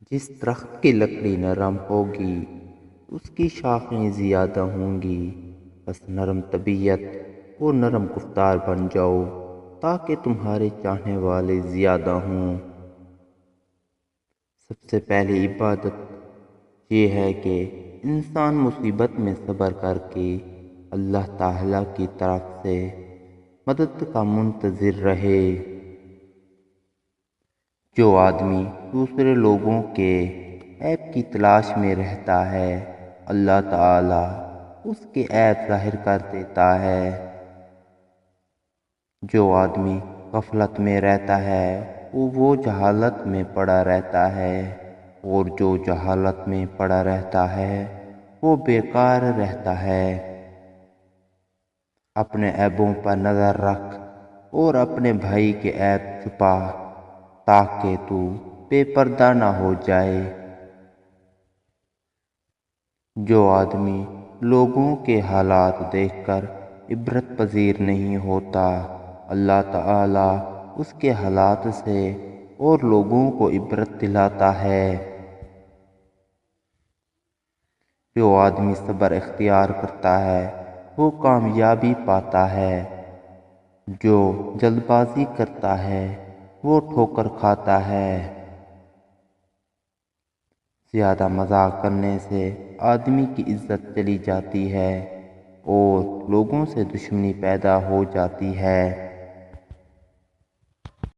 جس درخت کی لکڑی نرم ہوگی اس کی شاخیں زیادہ ہوں گی۔ بس نرم طبیعت اور نرم گفتار بن جاؤ تاکہ تمہارے چاہنے والے زیادہ ہوں۔ سب سے پہلی عبادت یہ ہے کہ انسان مصیبت میں صبر کر کے اللہ تعالیٰ کی طرف سے مدد کا منتظر رہے۔ جو آدمی دوسرے لوگوں کے عیب کی تلاش میں رہتا ہے اللہ تعالیٰ اس کے عیب ظاہر کر دیتا ہے۔ جو آدمی غفلت میں رہتا ہے وہ جہالت میں پڑا رہتا ہے، اور جو جہالت میں پڑا رہتا ہے وہ بیکار رہتا ہے۔ اپنے عیبوں پر نظر رکھ اور اپنے بھائی کے عیب چھپا تاکہ تو بے پردہ نہ ہو جائے۔ جو آدمی لوگوں کے حالات دیکھ کر عبرت پذیر نہیں ہوتا اللہ تعالیٰ اس کے حالات سے اور لوگوں کو عبرت دلاتا ہے۔ جو آدمی صبر اختیار کرتا ہے وہ کامیابی پاتا ہے۔ جو جلد بازی کرتا ہے وہ ٹھوکر کھاتا ہے۔ زیادہ مذاق کرنے سے آدمی کی عزت چلی جاتی ہے اور لوگوں سے دشمنی پیدا ہو جاتی ہے۔